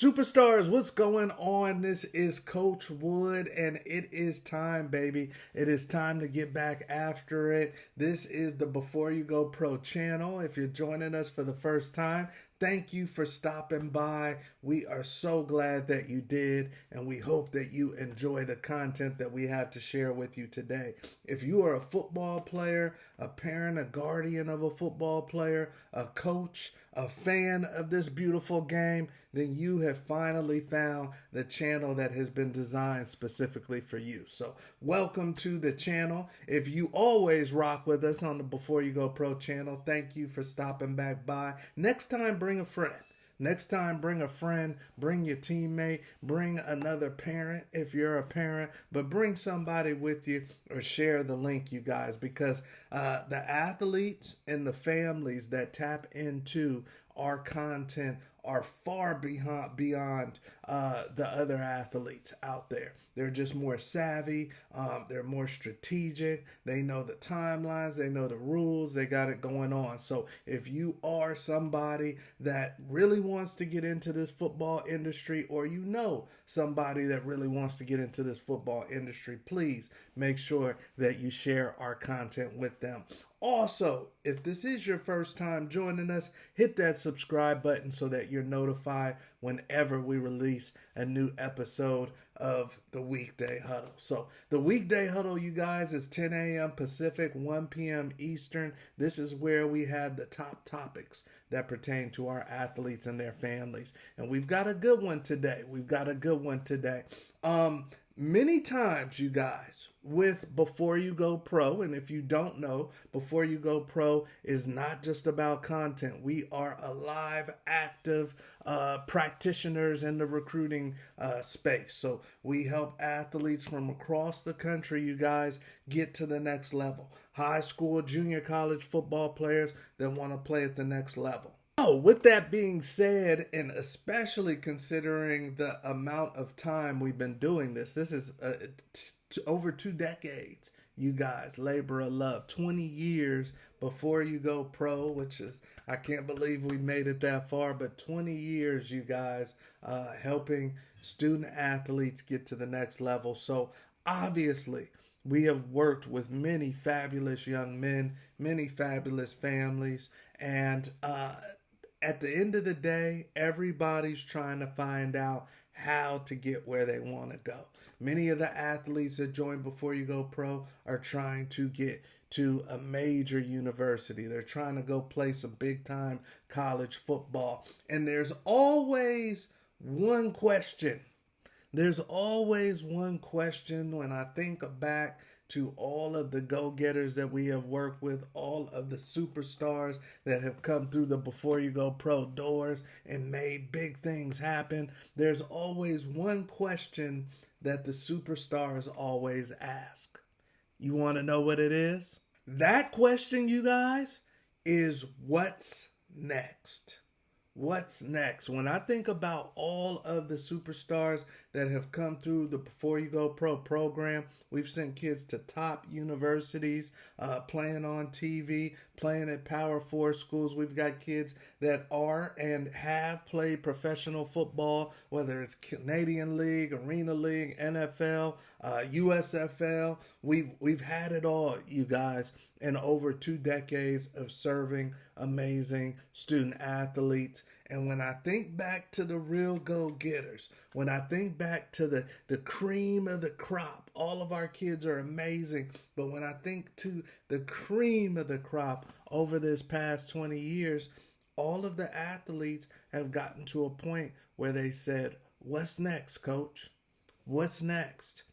Superstars, what's going on? This is Coach Wood, and it is time, baby. It is time to get back after it. This is the Before You Go Pro channel. If you're joining us for the first time, thank you for stopping by. We are so glad that you did, and we hope that you enjoy the content that we have to share with you today. If you are a football player, a parent, a guardian of a football player, a coach, a fan of this beautiful game, then you have finally found the channel that has been designed specifically for you. So welcome to the channel. If you always rock with us on the Before You Go Pro channel, thank you for stopping back by. Next time, bring a friend. Next time, bring a friend, bring your teammate, bring another parent if you're a parent, but bring somebody with you or share the link, you guys, because the athletes and the families that tap into our content are far beyond the other athletes out there. They're just more savvy. They're more strategic. They know the timelines. They know the rules. They got it going on. So if you are somebody that really wants to get into this football industry, or you know somebody that really wants to get into this football industry, please make sure that you share our content with them. Also, if this is your first time joining us, hit that subscribe button so that you're notified whenever we release a new episode of the Weekday Huddle. So the Weekday Huddle, you guys, is 10 a.m. Pacific, 1 p.m. Eastern. This is where we have the top topics that pertain to our athletes and their families. And we've got a good one today. Many times, you guys, with Before You Go Pro, and if you don't know, Before You Go Pro is not just about content. We are alive, active practitioners in the recruiting space. So we help athletes from across the country, you guys, get to the next level. High school, junior college football players that want to play at the next level. Oh, with that being said, and especially considering the amount of time we've been doing this is over 2 decades, you guys, labor of love, 20 years Before You Go Pro, which is, I can't believe we made it that far, but 20 years, you guys, helping student athletes get to the next level. So obviously, we have worked with many fabulous young men, many fabulous families, and at the end of the day, everybody's trying to find out how to get where they want to go. Many of the athletes that join Before You Go Pro are trying to get to a major university. They're trying to go play some big time college football. And there's always one question. There's always one question when I think back to all of the go-getters that we have worked with, all of the superstars that have come through the Before You Go Pro doors and made big things happen. There's always one question that the superstars always ask. You want to know what it is? That question, you guys, is what's next? What's next? When I think about all of the superstars that have come through the Before You Go Pro program, we've sent kids to top universities, playing on TV, playing at Power 4 schools. We've got kids that are and have played professional football, whether it's Canadian League, Arena League, NFL, USFL. We've had it all, you guys, in over 2 decades of serving amazing student athletes. And when I think back to the real go-getters, when I think back to the cream of the crop, all of our kids are amazing. But when I think to the cream of the crop over this past 20 years, all of the athletes have gotten to a point where they said, what's next, coach? What's next?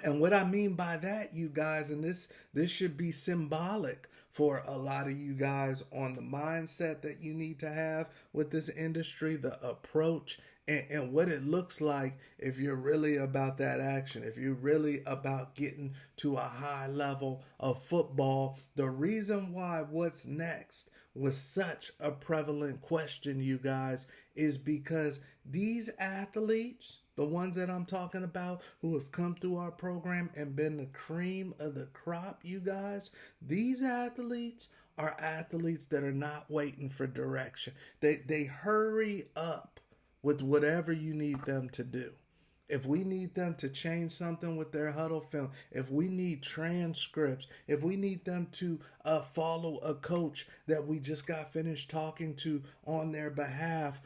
And what I mean by that, you guys, and this should be symbolic for a lot of you guys on the mindset that you need to have with this industry, the approach, and what it looks like if you're really about that action, if you're really about getting to a high level of football. The reason why what's next was such a prevalent question, you guys, is because these athletes, the ones that I'm talking about who have come through our program and been the cream of the crop, you guys, these athletes are athletes that are not waiting for direction. They hurry up with whatever you need them to do. If we need them to change something with their huddle film, if we need transcripts, if we need them to follow a coach that we just got finished talking to on their behalf,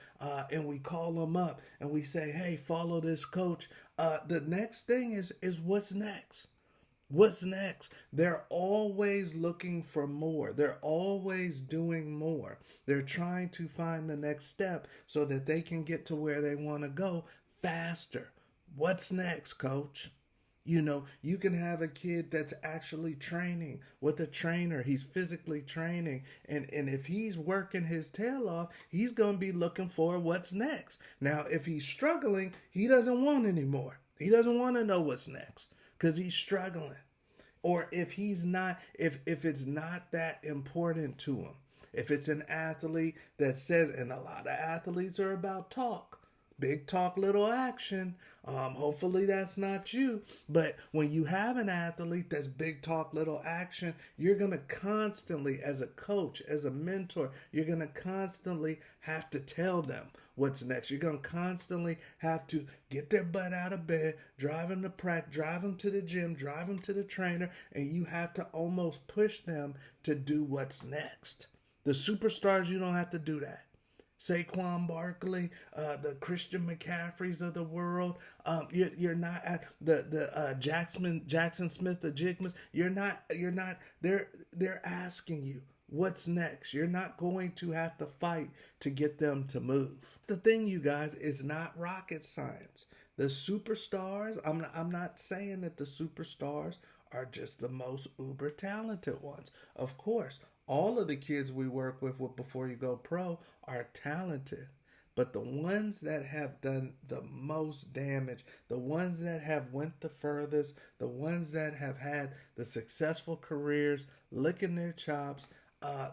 and we call them up and we say, hey, follow this coach. The next thing is what's next? What's next? They're always looking for more. They're always doing more. They're trying to find the next step so that they can get to where they want to go faster. What's next, coach? You can have a kid that's actually training with a trainer. He's physically training. And if he's working his tail off, he's going to be looking for what's next. Now, if he's struggling, he doesn't want anymore. He doesn't want to know what's next because he's struggling. Or if he's not, if it's not that important to him. If it's an athlete that says, and a lot of athletes are about talk. Big talk, little action. Hopefully that's not you. But when you have an athlete that's big talk, little action, you're going to constantly, as a coach, as a mentor, you're going to constantly have to tell them what's next. You're going to constantly have to get their butt out of bed, drive them to practice, drive them to the gym, drive them to the trainer, and you have to almost push them to do what's next. The superstars, you don't have to do that. Saquon Barkley, the Christian McCaffreys of the world. You're not at the Jackson Smith, the Jigmas. You're not. They're asking you what's next. You're not going to have to fight to get them to move. The thing, you guys, is not rocket science. The superstars. I'm not saying that the superstars are just the most uber talented ones. Of course. All of the kids we work with before you go pro are talented. But the ones that have done the most damage, the ones that have went the furthest, the ones that have had the successful careers, licking their chops,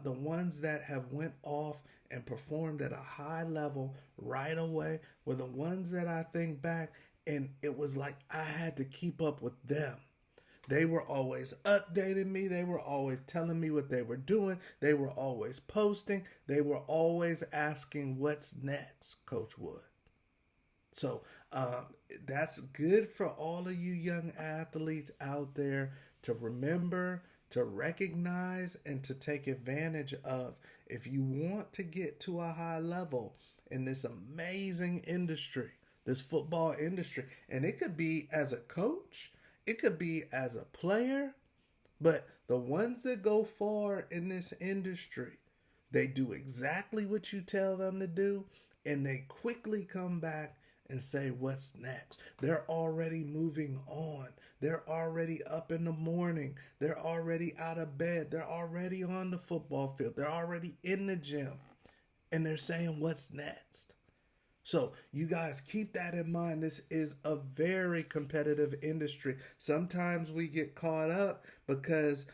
the ones that have went off and performed at a high level right away were the ones that I think back and it was like I had to keep up with them. They were always updating me. They were always telling me what they were doing. They were always posting. They were always asking, what's next, Coach Wood? So that's good for all of you young athletes out there to remember, to recognize, and to take advantage of. If you want to get to a high level in this amazing industry, this football industry, and it could be as a coach, it could be as a player, but the ones that go far in this industry, they do exactly what you tell them to do, and they quickly come back and say, what's next? They're already moving on. They're already up in the morning. They're already out of bed. They're already on the football field. They're already in the gym, and they're saying, what's next? So you guys keep that in mind. This is a very competitive industry. Sometimes we get caught up because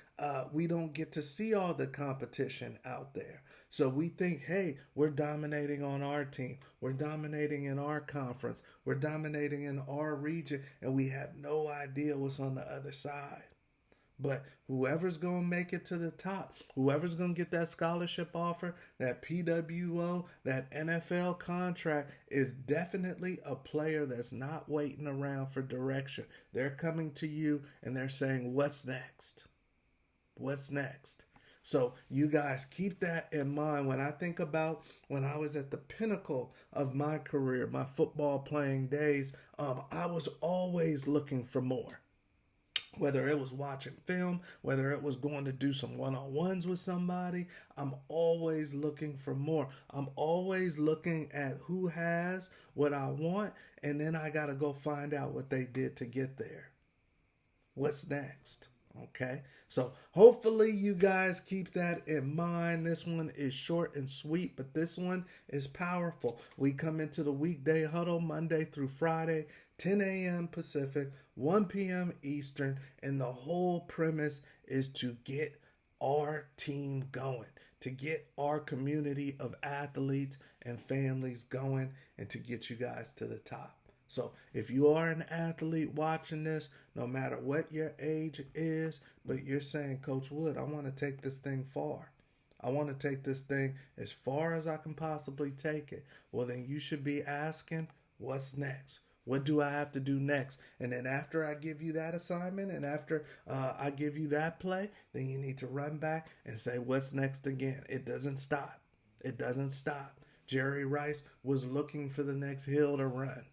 we don't get to see all the competition out there. So we think, hey, we're dominating on our team. We're dominating in our conference. We're dominating in our region. And we have no idea what's on the other side. But whoever's going to make it to the top, whoever's going to get that scholarship offer, that PWO, that NFL contract is definitely a player that's not waiting around for direction. They're coming to you and they're saying, what's next? What's next? So you guys keep that in mind. When I think about when I was at the pinnacle of my career, my football playing days, I was always looking for more. Whether it was watching film, whether it was going to do some one-on-ones with somebody, I'm always looking for more. I'm always looking at who has what I want, and then I got to go find out what they did to get there. What's next? Okay, so hopefully you guys keep that in mind. This one is short and sweet, but this one is powerful. We come into the Weekday Huddle Monday through Friday, 10 a.m. Pacific, 1 p.m. Eastern, and the whole premise is to get our team going, to get our community of athletes and families going, and to get you guys to the top. So if you are an athlete watching this, no matter what your age is, but you're saying, Coach Wood, I want to take this thing far. I want to take this thing as far as I can possibly take it. Well, then you should be asking, what's next? What do I have to do next? And then after I give you that assignment and after I give you that play, then you need to run back and say, what's next again? It doesn't stop. It doesn't stop. Jerry Rice was looking for the next hill to run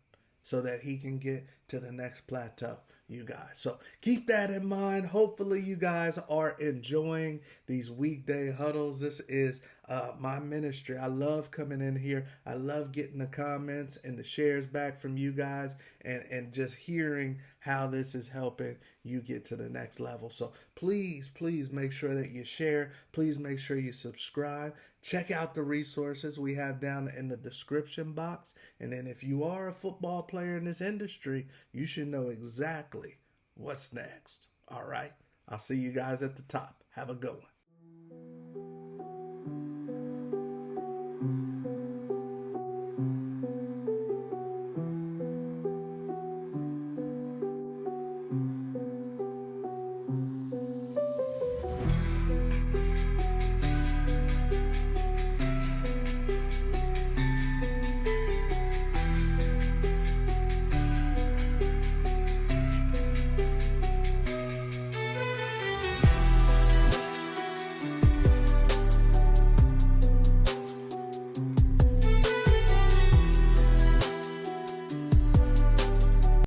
so that he can get to the next plateau, you guys. So keep that in mind. Hopefully you guys are enjoying these weekday huddles. This is my ministry. I love coming in here. I love getting the comments and the shares back from you guys and just hearing how this is helping you get to the next level. So please make sure that you share. Please make sure you subscribe. Check out the resources we have down in the description box. And then if you are a football player in this industry, you should know exactly what's next. All right. I'll see you guys at the top. Have a good one.